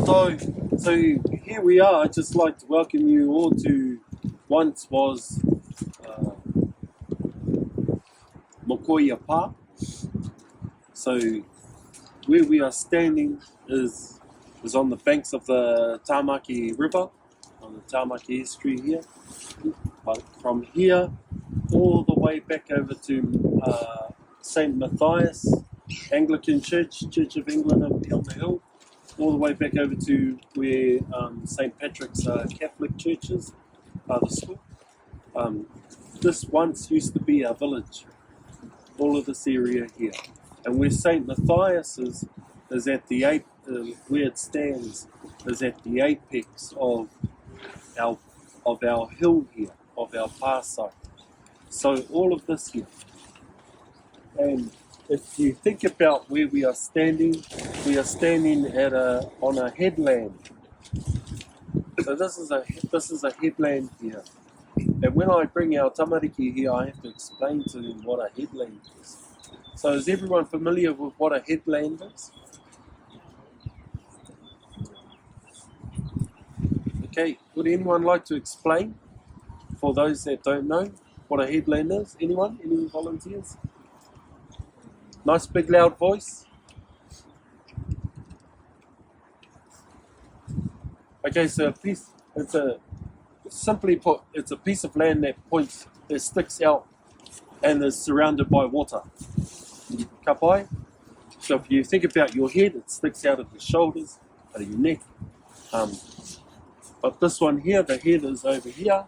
So here we are. I'd just like to welcome you all to once was Mokoia Park. So where we are standing is on the banks of the Tamaki River, on the Tamaki estuary here. But from here all the way back over to St. Matthias Anglican Church of England over on the hill, all the way back over to where St. Patrick's Catholic Church is, the school. This once used to be a village, all of this area here. And where St. Matthias is at the where it stands is at the apex of our hill here, of our far side. So all of this here. And if you think about where we are standing on a headland. So this is a headland here. And when I bring our tamariki here, I have to explain to them what a headland is. So is everyone familiar with what a headland is? Okay, would anyone like to explain for those that don't know what a headland is? Anyone? Any volunteers? Nice big loud voice. Okay, so simply put, it's a piece of land that sticks out and is surrounded by water. Kapai? So if you think about your head, it sticks out of your shoulders, out of your neck. But this one here, the head is over here,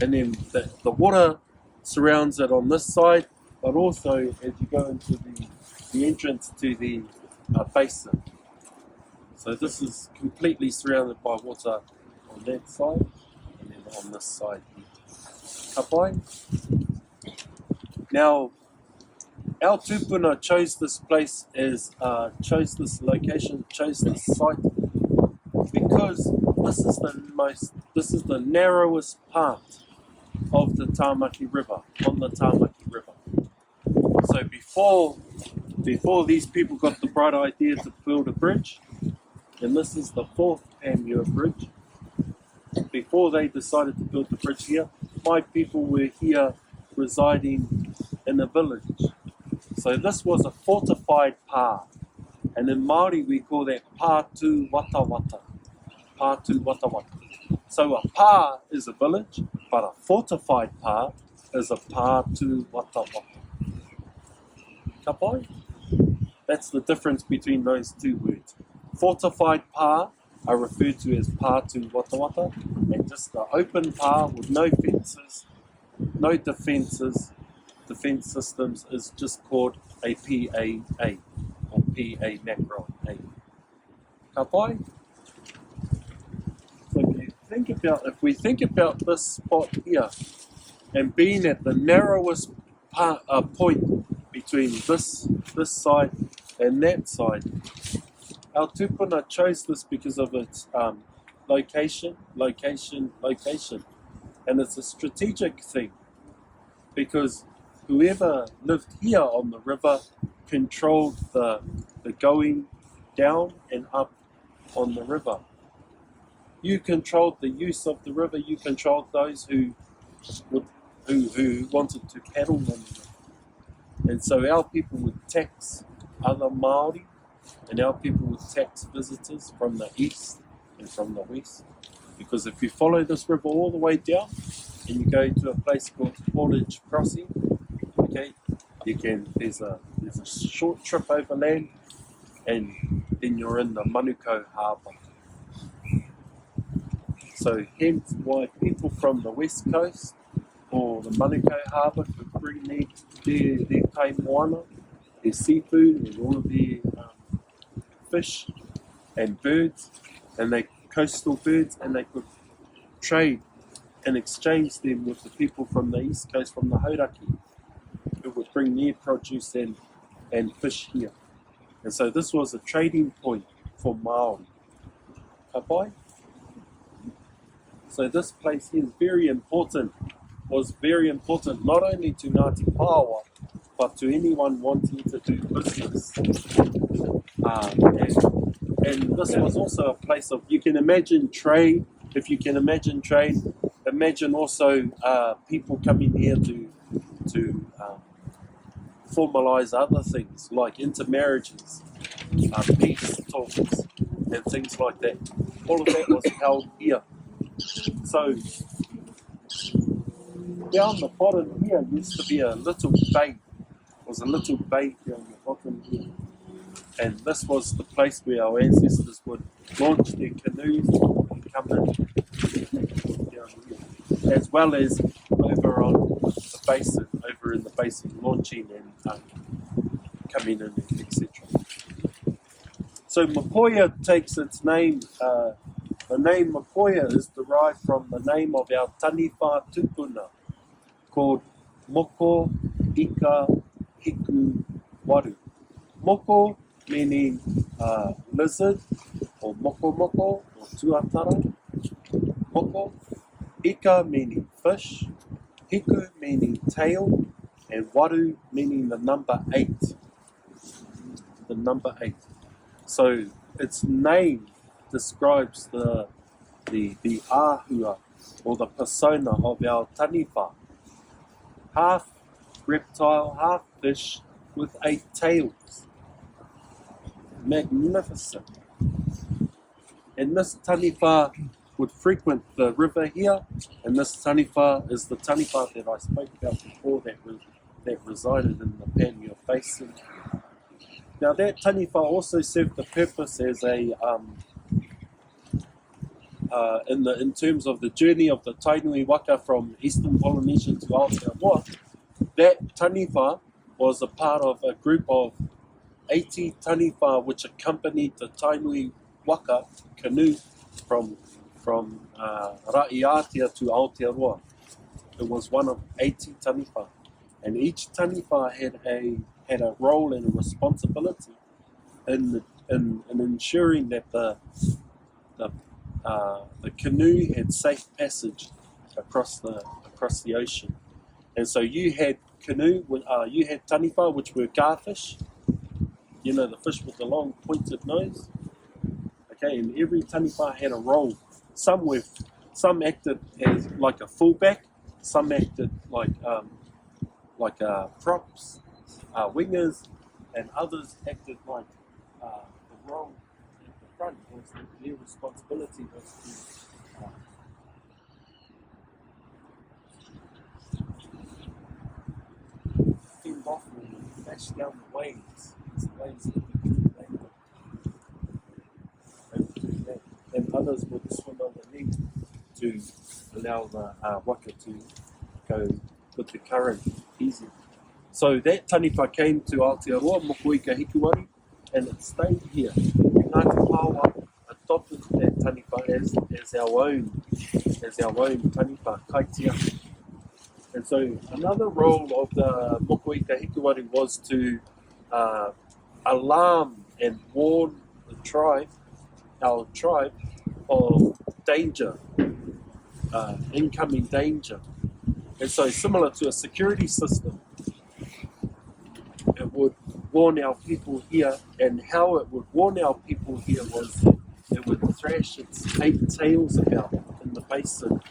and then the water surrounds it on this side, but also as you go into the entrance to the basin. So this is completely surrounded by water on that side, and then on this side here. Kapai? Now, our tupuna chose this place chose this location, chose this site, because this is the narrowest part of the Tamaki River, on the Tamaki River. So before these people got the bright idea to build a bridge, and this is the fourth Panmure bridge, before they decided to build the bridge here, my people were here residing in a village. So this was a fortified pa, and in Māori we call that pa tu wata wata. Pa tu wata wata. So a pa is a village, but a fortified pa is a pa tu wata wata. Kapai? That's the difference between those two words. Fortified pa are referred to as pa tu wata wata, and just the open pa with no fences, no defence systems is just called a PAA, or PA macro A. Kapai? So if we think about this spot here, and being at the narrowest point between this side and that side, our tupuna chose this because of its location, and it's a strategic thing, because whoever lived here on the river controlled the going down and up on the river. You controlled the use of the river. You controlled those who wanted to paddle on the river. And so our people would tax other Māori, and our people would tax visitors from the east and from the west. Because if you follow this river all the way down, and you go to a place called Portage Crossing, okay, there's a short trip overland, and then you're in the Manukau Harbour. So hence why people from the west coast or the Manukau Harbour could bring their kai moana, their seafood, and all of their fish and birds, and coastal birds, and they could trade and exchange them with the people from the east coast, from the Hauraki, who would bring their produce and fish here. And so this was a trading point for Māori. Kapai? So this place here was very important not only to Ngāti Pāwa, but to anyone wanting to do business And this was also a place of, you can imagine trade. If you can imagine trade, imagine also people coming here to formalize other things like intermarriages, peace talks, and things like that. All of that was held here. So down the bottom here used to be a little bay. It was a little bay down the bottom here. And this was the place where our ancestors would launch their canoes and come in down here. As well as over on the basin, over in the basin, launching and coming in, etc. So Mokoia takes its name, the name Mokoia is derived from the name of our taniwha tupuna, called Moko Ika Hiku Waru. Moko meaning lizard, or moko or tuatara. Moko. Ika meaning fish. Hiku meaning tail. And waru meaning the number 8. The number 8. So its name describes the ahua, or the persona of our taniwha. Half reptile, half fish, with 8 tails. Magnificent. And this taniwha would frequent the river here, and this taniwha is the taniwha that I spoke about before that resided in the Panmure Basin. Now that taniwha also served the purpose as a in terms of the journey of the Tainui Waka from Eastern Polynesia to Aotearoa. That taniwha was a part of a group of 80 taniwha which accompanied the Tainui Waka canoe from Ra'iatea to Aotearoa. It was one of 80 taniwha, and each taniwha had a role and a responsibility in ensuring that the canoe had safe passage across the ocean. And so you had taniwha, which were garfish. You know, the fish with the long pointed nose. Okay, and every taniwha had a role. Some acted as like a fullback, some acted like props, wingers, and others acted like the role at the front. Their responsibility was to fend off and dash down the waves. And others would swim underneath to allow the waka to go with the current easy. So that taniwha came to Aotearoa, Mokoika Hikuwaru, and it stayed here. Ngāti Pāwa adopted that taniwha as our own taniwha, kaitia. And so another role of the Mokoika Hikuwaru was to alarm and warn our tribe of danger, incoming danger. And so similar to a security system, it would warn our people here, and how it would warn our people here was it would thrash its 8 tails about in the basin,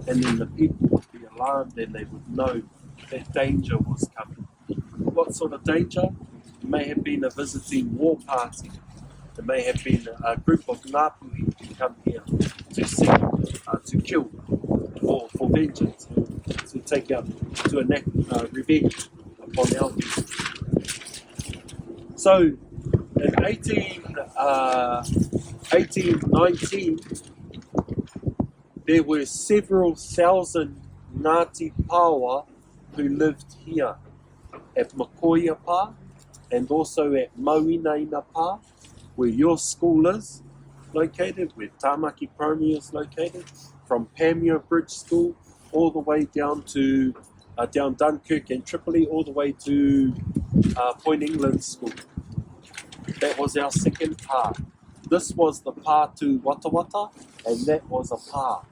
and then the people would be alarmed and they would know that danger was coming. What sort of danger? It may have been a visiting war party. It may have been a group of ngāpuhi who come here to seek, to kill, or for vengeance, to take out, to enact revenge upon our people. So, in 1819, there were several thousand Ngāti Pāwa who lived here at Mokoia Pā, and also at Mauinaina Pā, where your school is located, where Tāmaki Primary is located, from Panmure Bridge School all the way down to down Dunkirk and Tripoli, all the way to Point England School. That was our second pā. This was the pā to Wata Wata, and that was a pā.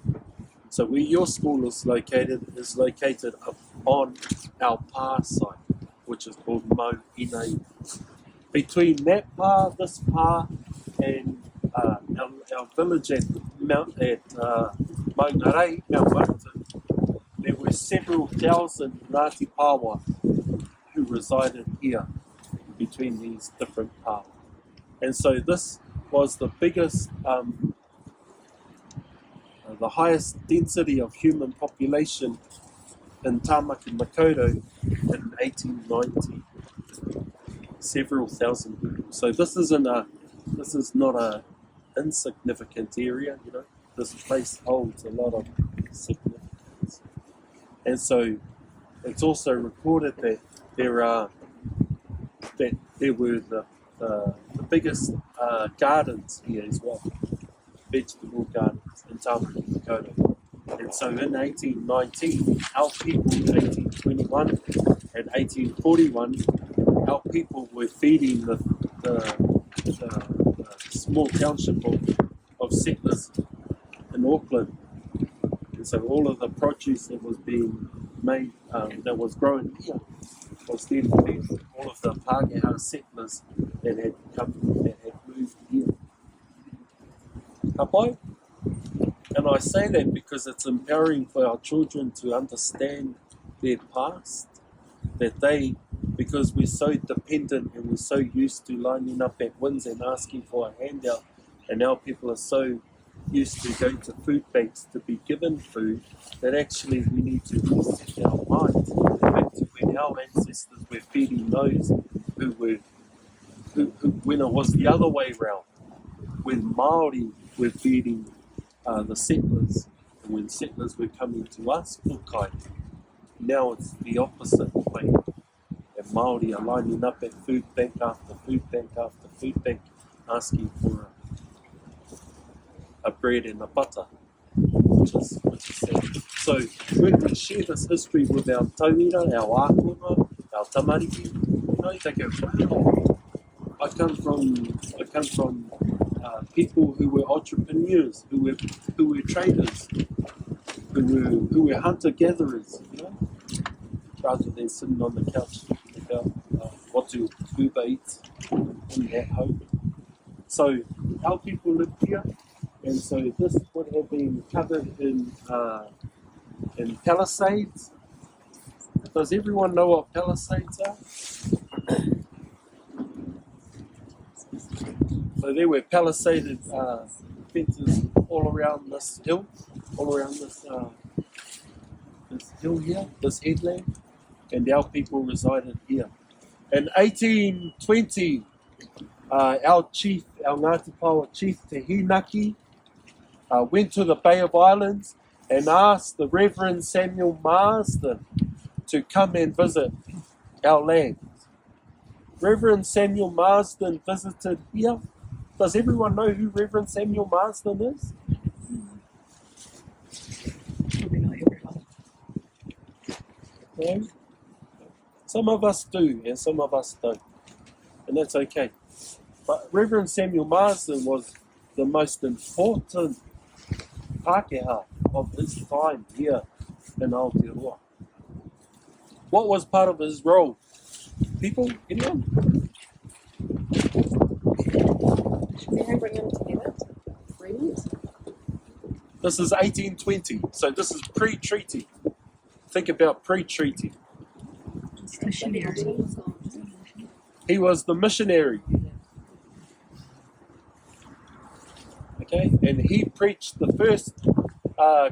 So where your school is located up on our pā site, which is called Mauinaina. Between that pā, this pā, and our village at Mount Maungarai, Mount Wellington, there were several thousand Ngāti Pāwa who resided here between these different pāwa. And so this was the biggest, the highest density of human population in Tāmaki Makaurau in 1890. Several thousand people. So this is not a insignificant area, you know. This place holds a lot of significance. And so it's also recorded that there were the biggest gardens here as well, vegetable gardens in Tāmaki Makaurau. And so in 1819, our people, 1821 and 1841, our people were feeding the small township of settlers in Auckland. And so all of the produce that was being made, that was grown here, was then fed all of the Pākehā settlers that had moved here. Kapai? And I say that because it's empowering for our children to understand their past, because we're so dependent and we're so used to lining up at wins and asking for a handout, and our people are so used to going to food banks to be given food, that actually we need to reset our minds back to when our ancestors were feeding those who when it was the other way round, when Māori were feeding the settlers, and when settlers were coming to us, pukai. Now it's the opposite way. And Māori are lining up at food bank after food bank after food bank, asking for a bread and a butter, which is sad. So when we share this history with our tauira, our ākona, our tamariki, you know, they go, wow, I come from people who were entrepreneurs, who were traders, who were hunter-gatherers, you know, rather than sitting on the couch thinking about what to Uber eat in that home. So our people lived here, and so this would have been covered in palisades. Does everyone know what palisades are? So there were palisaded fences all around this hill, all around this hill here, this headland, and our people resided here. In 1820, our chief, our Ngāti Pāwa chief, Te Hinaki, went to the Bay of Islands and asked the Reverend Samuel Marsden to come and visit our land. Reverend Samuel Marsden visited here. Does everyone know who Reverend Samuel Marsden is? Probably not everyone. No? Some of us do, and some of us don't. And that's okay. But Reverend Samuel Marsden was the most important Pākehā of his time here in Aotearoa. What was part of his role? People? Anyone? Should we bring them together? Agreement? This is 1820, so this is pre-treaty. Think about pre-treaty. Missionary. He was the missionary. Okay, and he preached the first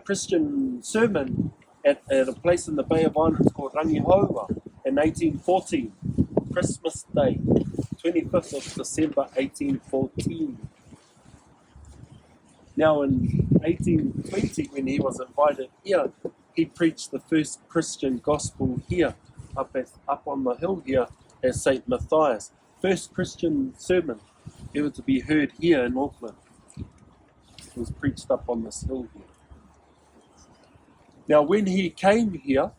Christian sermon at a place in the Bay of Islands called Rangihaua in 1814, Christmas Day, 25th of December 1814. Now in 1820, when he was invited here, he preached the first Christian gospel here, up on the hill here at St. Matthias. First Christian sermon ever to be heard here in Auckland. It was preached up on this hill here. Now when he came here,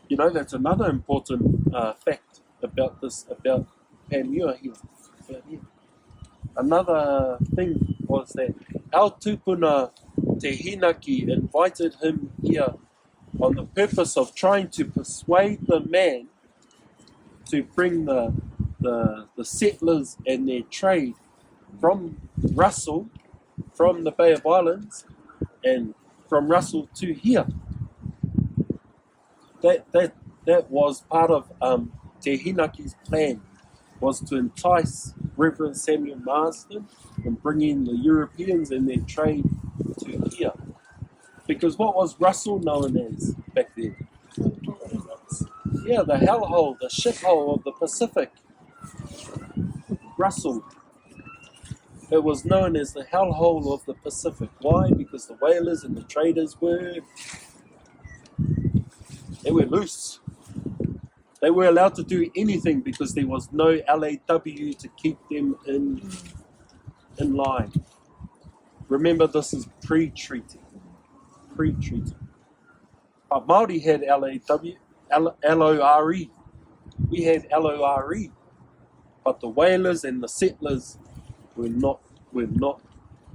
you know, that's another important fact about Panmure here. Another thing was that our tupuna Te Hinaki invited him here on the purpose of trying to persuade the man to bring the settlers and their trade from Russell from the Bay of Islands and from Russell to here. That was part of Te Hinaki's plan, was to entice Reverend Samuel Marsden and bring in the Europeans and their trade to here. Because what was Russell known as back then? Yeah, the hellhole, the shithole of the Pacific. Russell. It was known as the hellhole of the Pacific. Why? Because the whalers and the traders were loose. They were allowed to do anything because there was no LAW to keep them in line. Remember, this is pre-treaty. But Māori had LORE. We had LORE. But the whalers and the settlers were not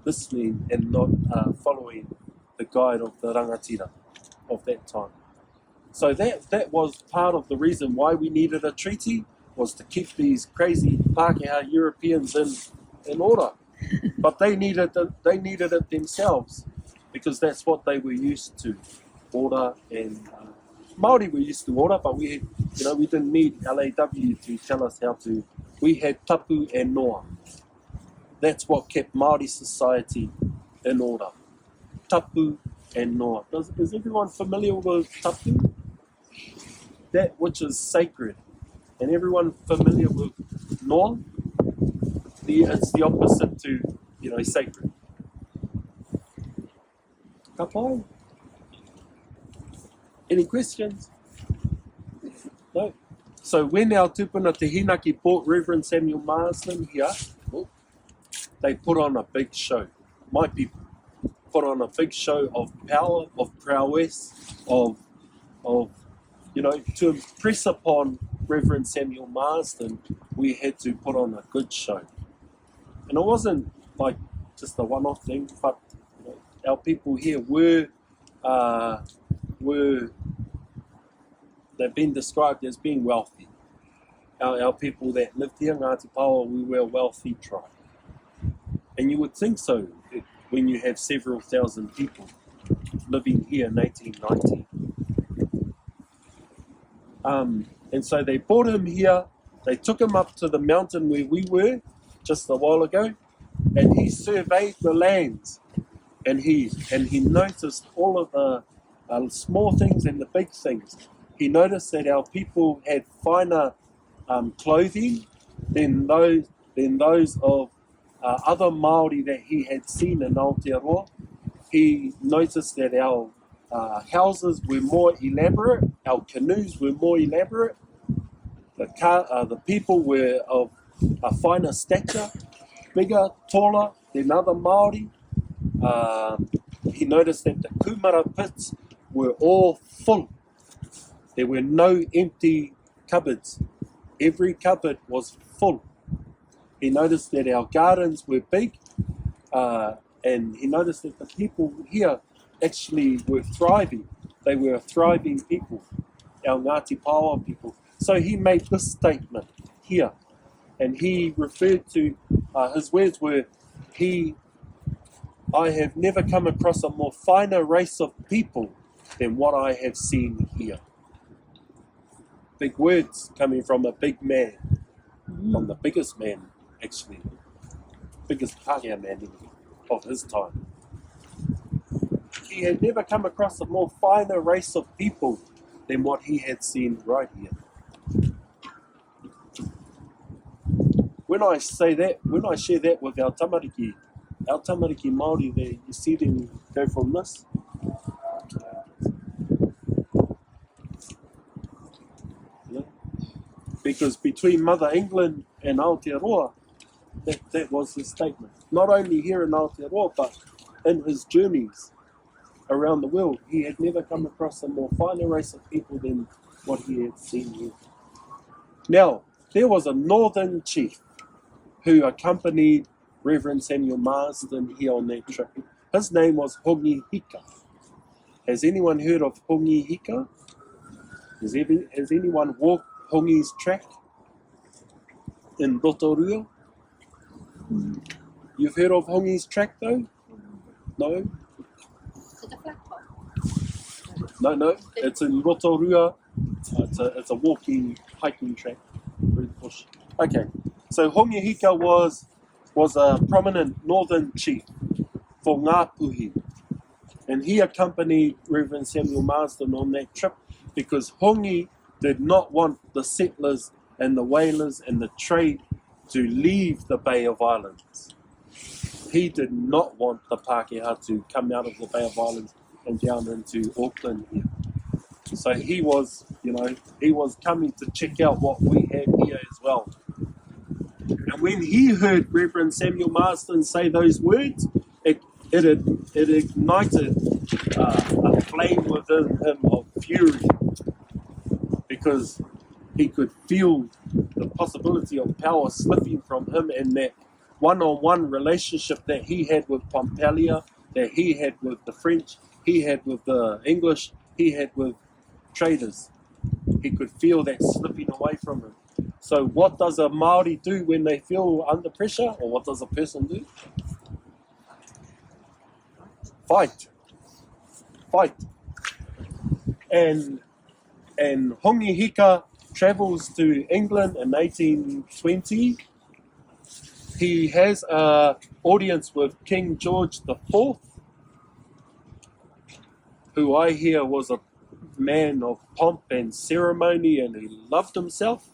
listening and not following the guide of the rangatira of that time. So that was part of the reason why we needed a treaty, was to keep these crazy Pākehā Europeans in order. But they needed it themselves, because that's what they were used to, order. And Māori were used to order, but we didn't need LAW to tell us how to. We had tapu and noa. That's what kept Māori society in order. Tapu and noa. Is everyone familiar with tapu? That which is sacred. And everyone familiar with noa? It's the opposite to, sacred. Kapai? Any questions? No? So when our tupuna Te Hinaki brought Reverend Samuel Marsden here, they put on a big show. My people put on a big show of power, of prowess, of to impress upon Reverend Samuel Marsden, we had to put on a good show. And it wasn't like just a one-off thing, but our people here they've been described as being wealthy. Our people that lived here, Ngāti Paoa, we were a wealthy tribe. And you would think so when you have several thousand people living here in 1890. And so they brought him here, they took him up to the mountain where we were just a while ago, and he surveyed the lands, and he noticed all of the small things and the big things. He noticed that our people had finer clothing than those of other Māori that he had seen in Aotearoa. He noticed that our houses were more elaborate, our canoes were more elaborate, the people were of a finer stature, bigger, taller than other Māori. He noticed that the kumara pits were all full. There were no empty cupboards. Every cupboard was full. He noticed that our gardens were big, and he noticed that the people here actually were thriving. They were a thriving people, our Ngāti Paoa people. So he made this statement here, and he referred to, his words were, I have never come across a more finer race of people than what I have seen here. Big words coming from a big man, from the biggest man, actually, biggest Pākehā man of his time. He had never come across a more finer race of people than what he had seen right here. When I say that, when I share that with our tamariki Māori, there, you see them go from this. Because between Mother England and Aotearoa, that was his statement. Not only here in Aotearoa, but in his journeys around the world, he had never come across a more finer race of people than what he had seen here. Now, there was a northern chief who accompanied Reverend Samuel Marsden here on that trip. His name was Hongi Hika. Has anyone heard of Hongi Hika? Has anyone walked Hongi's track in Rotorua? You've heard of Hongi's track though? No, Is it a flat top? no. It's in Rotorua. It's a walking, hiking track through the bush. Okay, so Hongihika was a prominent northern chief for Ngāpuhi. And he accompanied Reverend Samuel Marsden on that trip because Hongi did not want the settlers and the whalers and the trade to leave the Bay of Islands. He did not want the Pākehā to come out of the Bay of Islands and down into Auckland here. So he was coming to check out what we had here as well. And when he heard Reverend Samuel Marsden say those words, it ignited a flame within him of fury, because he could feel the possibility of power slipping from him, and that one-on-one relationship that he had with Pompelia, that he had with the French, he had with the English, he had with traders. He could feel that slipping away from him. So what does a Māori do when they feel under pressure, or what does a person do? Fight. And Hongihika travels to England in 1820. He has an audience with King George IV, who I hear was a man of pomp and ceremony, and he loved himself.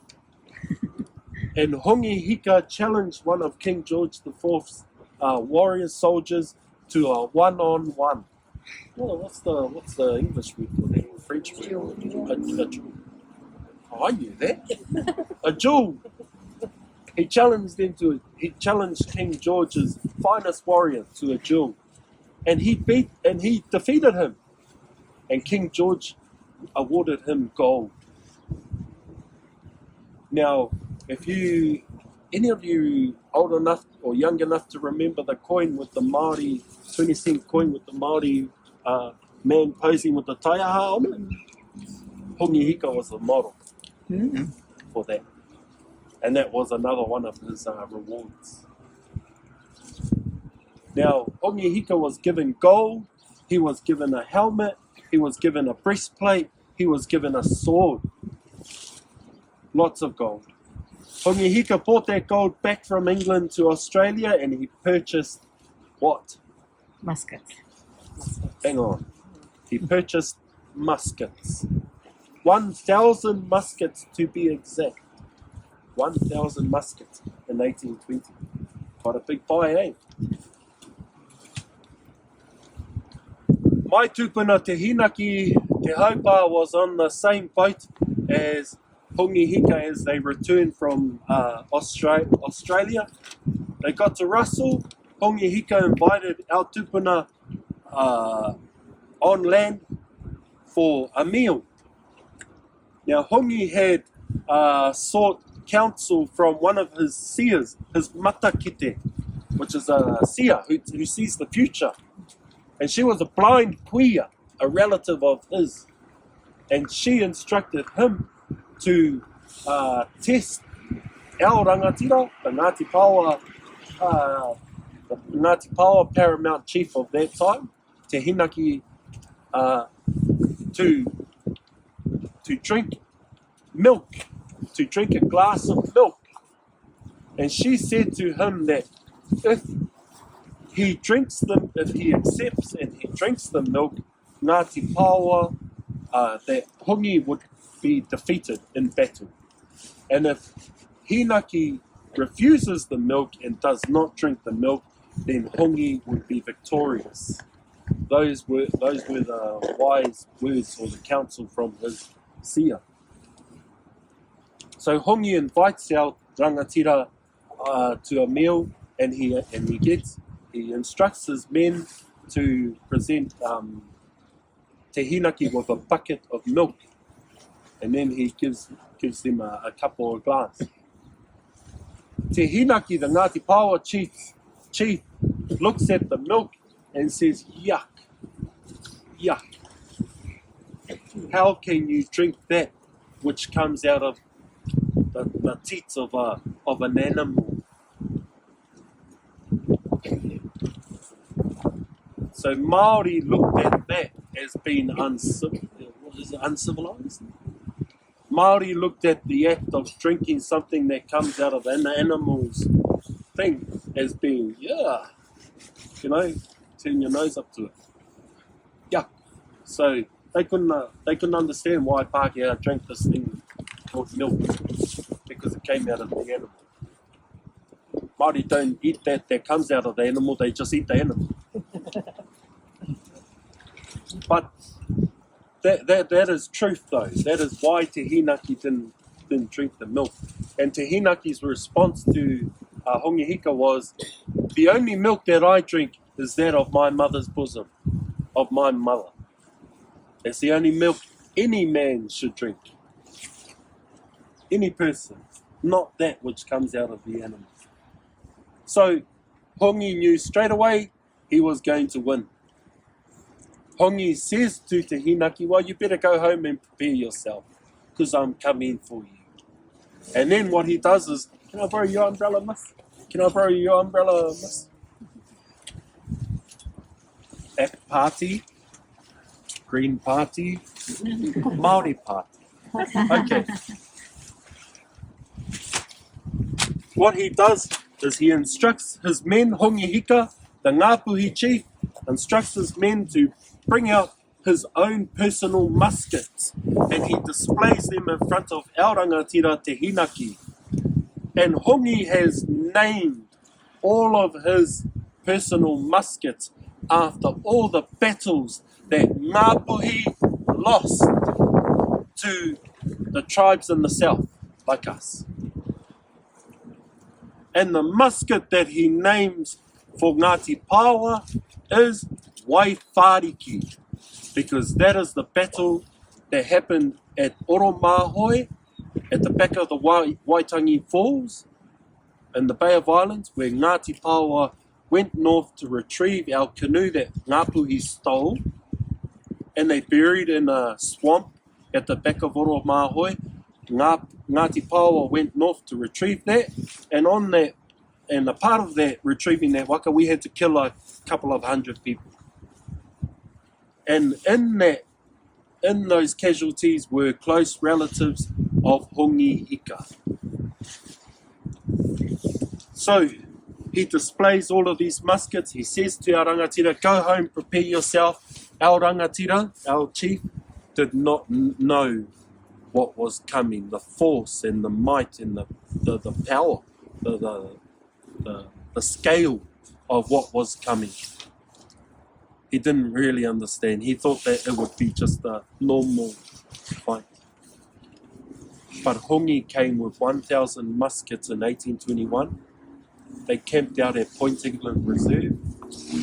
And Hongihika challenged one of King George IV's warrior soldiers to a one-on-one. Well, what's the English word for that? French word? A duel. Oh, I knew that. A duel. He challenged King George's finest warrior to a duel, and he defeated him. And King George awarded him gold. Now, if any of you old enough or young enough to remember the coin with the Māori, 20-cent coin with the Māori man posing with the taiaha on it, Hongihika was the model for that. And that was another one of his rewards. Now, Hongihika was given gold, he was given a helmet, he was given a breastplate, he was given a sword. Lots of gold. Hongihika brought that gold back from England to Australia, and he purchased what? Muskets. Hang on. He purchased muskets. 1,000 muskets to be exact. 1,000 muskets in 1820. Quite a big buy, eh? My tupuna Te Hinaki Te Haupā was on the same boat as Hongihika as they returned from Australia. They got to Russell. Hongihika invited our tupuna on land for a meal. Now, Hongi had sought counsel from one of his seers, his matakite, which is a seer who sees the future. And she was a blind puia, a relative of his. And she instructed him to test our rangatira, the Ngāti Pawa paramount chief of that time, Te Hinaki, to drink milk, to drink a glass of milk. And she said to him that if he accepts and he drinks the milk, Ngāti Pawa, that Hongi would be defeated in battle. And if Hinaki refuses the milk and does not drink the milk, then Hongi would be victorious. Those were the wise words or the counsel from his seer. So Hongi invites our rangatira to a meal, and he instructs his men to present Te Hinaki with a bucket of milk, and then he gives them a cup or a glass. Te Hinaki, the Ngāti Pawa chief, looks at the milk and says, yuck, yuck. How can you drink that which comes out of the teats of an animal? So Māori looked at that as being uncivilized. Māori looked at the act of drinking something that comes out of an animal's thing as being, turn your nose up to it. Yeah. So they couldn't understand why Pākehā drank this thing called milk, because it came out of the animal. Māori don't eat that comes out of the animal, they just eat the animal. But that is truth though. That is why Te Hinaki didn't drink the milk. And Te Hinaki's response to Hongihika was, the only milk that I drink is that of my mother's bosom, of my mother. That's the only milk any man should drink. Any person, not that which comes out of the animal. So Hongi knew straight away he was going to win. Hongi says to Te Hinaki, well, you better go home and prepare yourself, because I'm coming for you. And then what he does is, can I borrow your umbrella, miss? Can I borrow your umbrella, miss? Black party, green party, Māori party. Okay. What he does is he instructs his men, Hongihika, the Ngāpuhi chief, instructs his men to bring out his own personal muskets, and he displays them in front of our rangatira Te Hinaki. And Hongi has named all of his personal muskets after all the battles that Ngāpuhi lost to the tribes in the south, like us. And the musket that he names for Ngāti Pāwa is Waiwhāriki, because that is the battle that happened at Oromahoi, at the back of the Waitangi Falls, in the Bay of Islands, where Ngāti Pāwa went north to retrieve our canoe that Ngāpuhi stole, and they buried in a swamp at the back of Oromahoi. Ngāti Pāwa went north to retrieve that, and on that, and a part of that, retrieving that waka, we had to kill a couple of hundred people. And in those casualties were close relatives of Hongihika. So he displays all of these muskets. He says to our rangatira, go home, prepare yourself. Our rangatira, our chief, did not know what was coming, the force and the might and the power, the scale of what was coming. He didn't really understand. He thought that it would be just a normal fight. But Hongi came with 1,000 muskets in 1821. They camped out at Point England Reserve.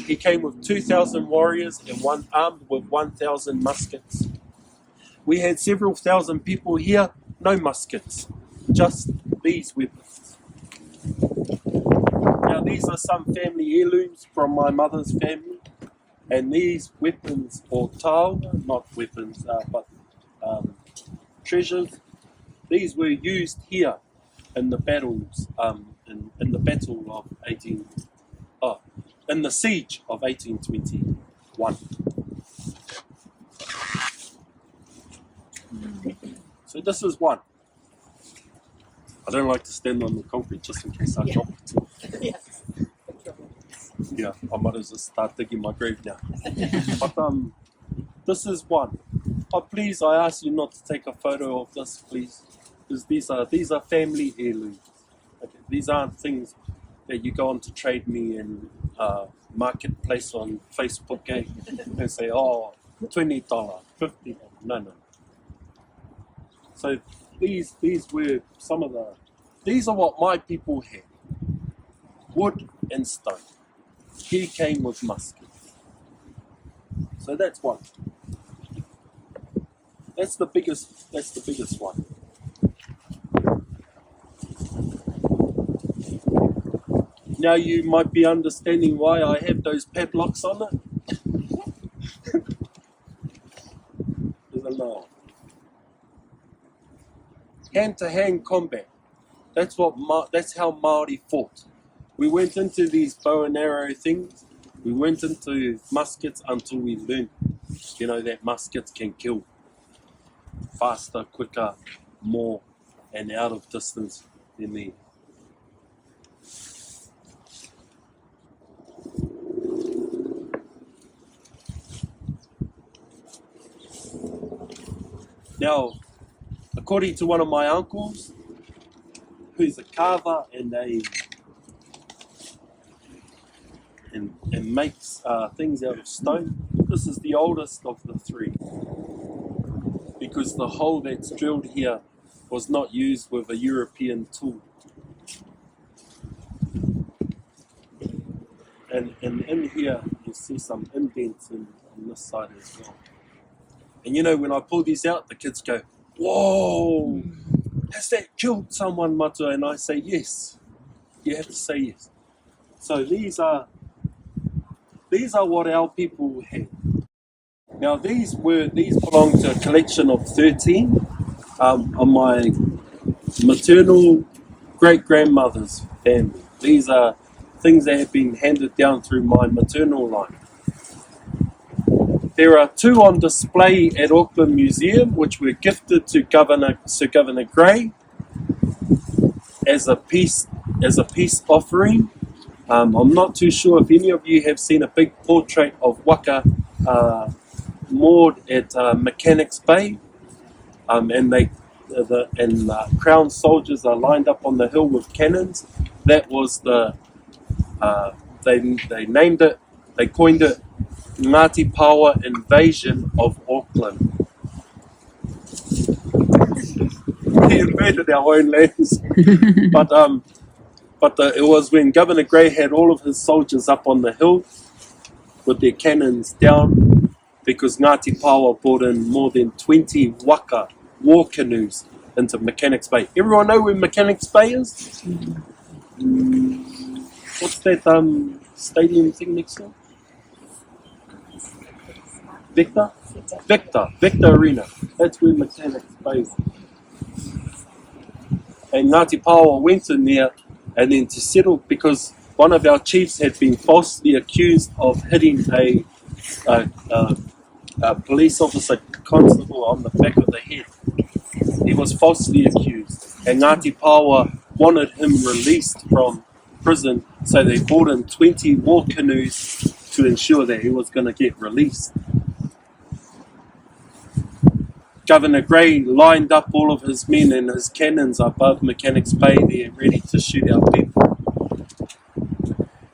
He came with 2,000 warriors and armed with 1,000 muskets. We had several thousand people here, no muskets, just these weapons. Now these are some family heirlooms from my mother's family, and these weapons, or tau, not weapons, but treasures, these were used here in the battles, in the battle of in the siege of 1821. So this is one. I don't like to stand on the concrete just in case I drop it. Yes. Yeah, I might as well start digging my grave now. But this is one. Oh, please, I ask you not to take a photo of this, please, because these are family heirlooms. Okay, these aren't things that you go on to Trade Me and Marketplace on Facebook and say, oh, $20, $50. No. So these were some of these are what my people had. Wood and stone. He came with muskets. So that's one. That's the biggest one. Now you might be understanding why I have those padlocks on it. Hand-to-hand combat. That's how Māori fought. We went into these bow and arrow things, We went into muskets until we learned, that muskets can kill faster, quicker, more, and out of distance than me. Now, according to one of my uncles, who's a carver and makes things out of stone, this is the oldest of the three, because the hole that's drilled here was not used with a European tool. And in here, you see some indents on this side as well. And when I pull these out, the kids go, "Whoa, has that killed someone, Matua?" And I say, yes. You have to say yes. So these are what our people had. Now these belong to a collection of 13 on my maternal great-grandmother's family. These are things that have been handed down through my maternal line. There are 2 on display at Auckland Museum, which were gifted to Sir Governor Grey as a peace offering. I'm not too sure if any of you have seen a big portrait of Waka moored at Mechanics Bay, and Crown soldiers are lined up on the hill with cannons. That was they named it, they coined it Ngāti Pawa Invasion of Auckland. He invaded our own lands, but it was when Governor Grey had all of his soldiers up on the hill with their cannons down, because Ngāti Pawa brought in more than 20 waka war canoes into Mechanics Bay. Everyone know where Mechanics Bay is? What's that stadium thing next door? Victor Arena. That's where Mechanics Bay is. And Ngāti Pawa went in there and then to settle, because one of our chiefs had been falsely accused of hitting a police officer constable on the back of the head. He was falsely accused, and Ngāti Pawa wanted him released from prison, so they brought in 20 war canoes to ensure that he was going to get released. Governor Grey lined up all of his men and his cannons above Mechanics Bay there, ready to shoot our people.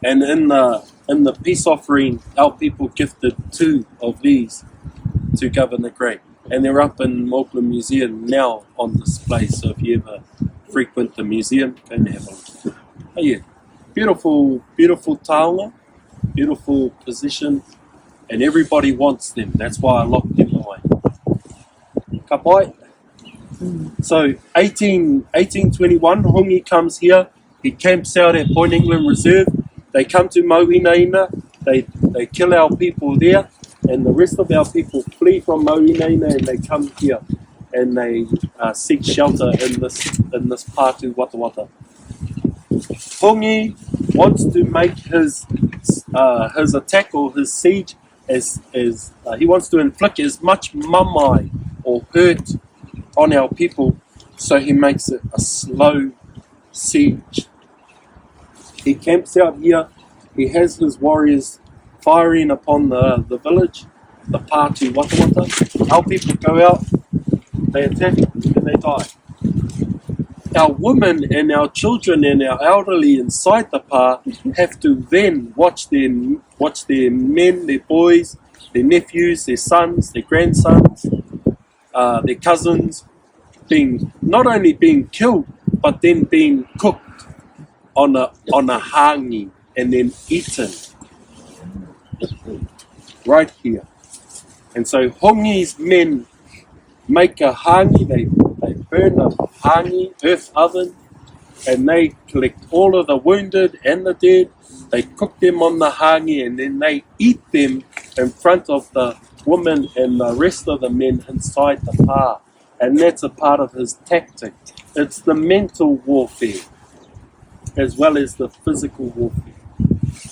And in the peace offering, our people gifted 2 of these to Governor Grey, and they're up in Auckland Museum now on display. So if you ever frequent the museum, go and have a look. Oh yeah, beautiful taonga, beautiful position, and everybody wants them. That's why I locked them away. Ka pai. So 1821, Hongi comes here. He camps out at Point England Reserve. They come to Mauhinaina. They kill our people there, and the rest of our people flee from Mauhinaina and they come here and they seek shelter in this pātu wata. Hongi wants to make his attack or his siege as he wants to inflict as much mamai or hurt on our people, so he makes it a slow siege. He camps out here. He has his warriors firing upon the village, the pātu wata. Our people go out, they attack, and they die. Our women and our children and our elderly inside the pā have to then watch their men, their boys, their nephews, their sons, their grandsons, their cousins, not only being killed, but then being cooked on a hangi and then eaten right here. And so Hongi's men make a hangi, they burn a hangi, earth oven, and they collect all of the wounded and the dead. They cook them on the hangi and then they eat them in front of the women and the rest of the men inside the pā. And that's a part of his tactic. It's the mental warfare as well as the physical warfare.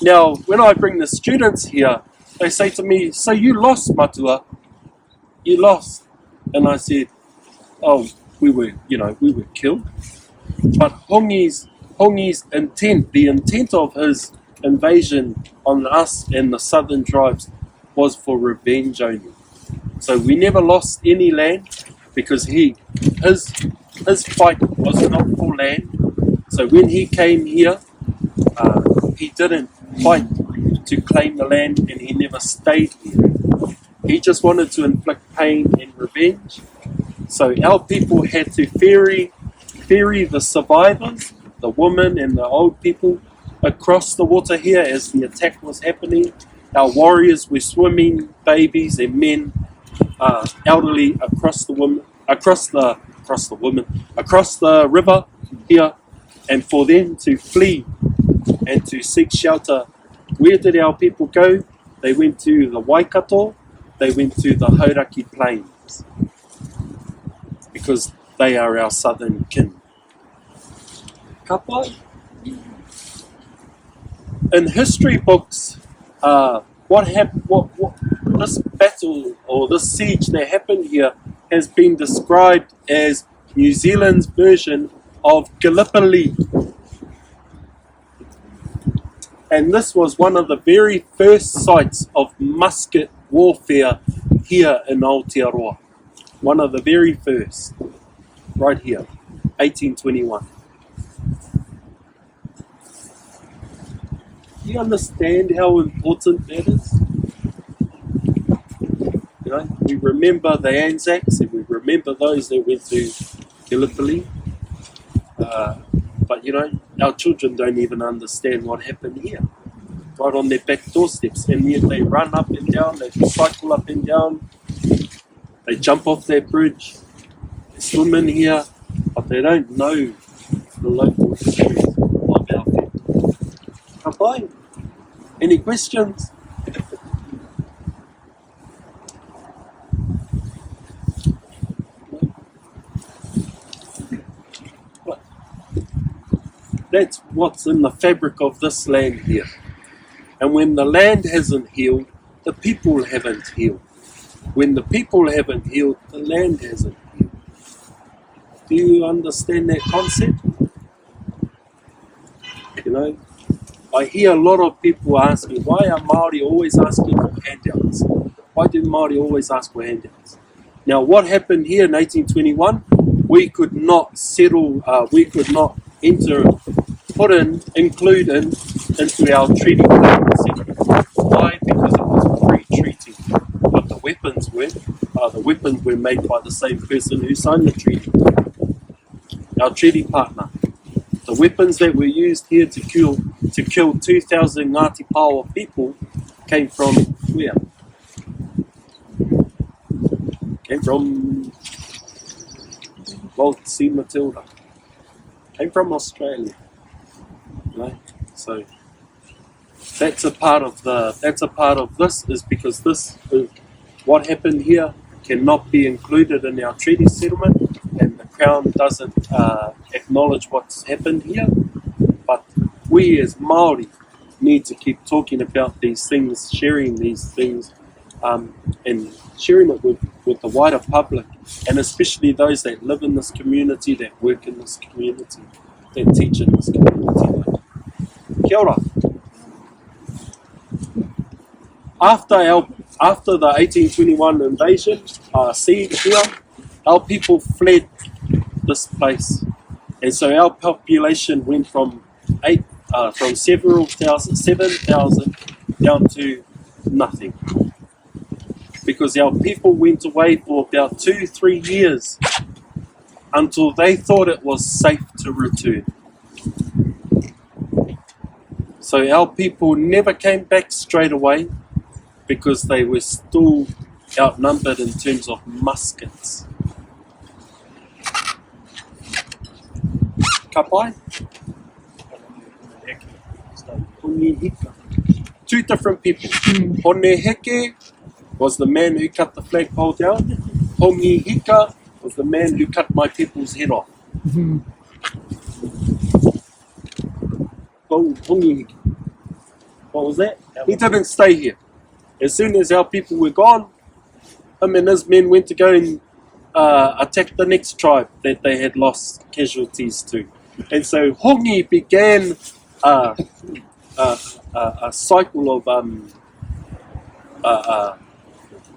Now, when I bring the students here, they say to me, "So you lost, Matua? You lost?" And I said, "Oh, we were killed." But Hongi's intent, the intent of his invasion on us and the southern tribes, was for revenge only. So we never lost any land because his fight was not for land. So when he came here, he didn't fight to claim the land, and he never stayed here. He just wanted to inflict pain and revenge. So our people had to ferry the survivors, the women and the old people, across the water here as the attack was happening. Our warriors were swimming, babies and men, elderly across the river here, and for them to flee and to seek shelter. Where did our people go? They went to the Waikato, they went to the Hauraki Plains, because they are our southern kin. Kapai? In history books, what this battle or this siege that happened here has been described as New Zealand's version of Gallipoli. And this was one of the very first sites of musket warfare here in Aotearoa. One of the very first, right here, 1821. Do you understand how important that is? You know, we remember the Anzacs and we remember those that went to Gallipoli. But you know, our children don't even understand what happened here, right on their back doorsteps, and yet they run up and down, they cycle up and down, they jump off their bridge, they swim in here, but they don't know the local history of our family. Kapai? Any questions? That's what's in the fabric of this land here. And when the land hasn't healed, the people haven't healed. When the people haven't healed, the land hasn't healed. Do you understand that concept? You know, I hear a lot of people asking, why are Māori always asking for handouts? Why do Māori always ask for handouts? Now, what happened here in 1821? We could not include into our treaty plan. Why? Because it was a free treaty. But the weapons were made by the same person who signed the treaty. Our treaty partner. The weapons that were used here to kill 2,000 Ngāti Pāoa people came from where? Came from C. Matilda. Came from Australia. Right? So that's a part of this is because this is what happened here cannot be included in our treaty settlement, and the Crown doesn't acknowledge what's happened here. But we as Māori need to keep talking about these things, sharing these things, and sharing it with the wider public, and especially those that live in this community, that work in this community, that teach in this community. Kia ora. After the 1821 invasion, siege here, our people fled this place, and so our population went from 7,000 down to nothing, because our people went away for about 2-3 years until they thought it was safe to return. So our people never came back straight away because they were still outnumbered in terms of muskets. Kapai? Two different people. Honeheke was the man who cut the flagpole down. Hongihika was the man who cut my people's head off. Hongihika. What was that? He didn't stay here. As soon as our people were gone, him and his men went to go and attack the next tribe that they had lost casualties to. And so Hongi began a cycle of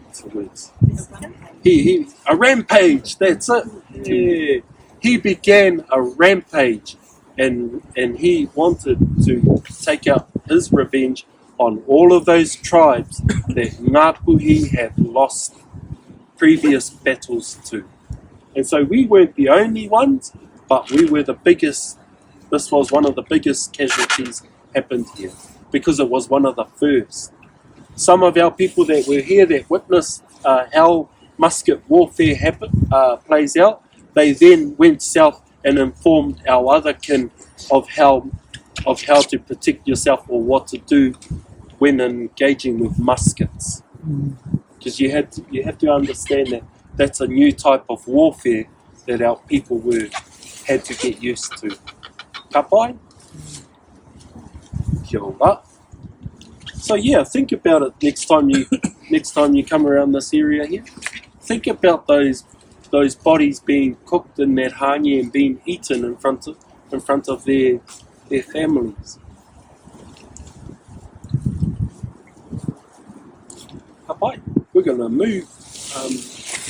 what's the words? A rampage. That's it. Yeah. He began a rampage, and he wanted to take out his revenge on all of those tribes that Ngāpuhi had lost previous battles to. And so we weren't the only ones, but we were the biggest. This was one of the biggest casualties happened here because it was one of the first. Some of our people that were here that witnessed how musket warfare plays out, they then went south and informed our other kin of how to protect yourself or what to do when engaging with muskets. Because you have to understand that that's a new type of warfare that our people had to get used to. Ka pai? Kia ora. So yeah, think about it next time you come around this area here. Think about those bodies being cooked in that hāngi and being eaten in front of their families. Ka pai. We're going to move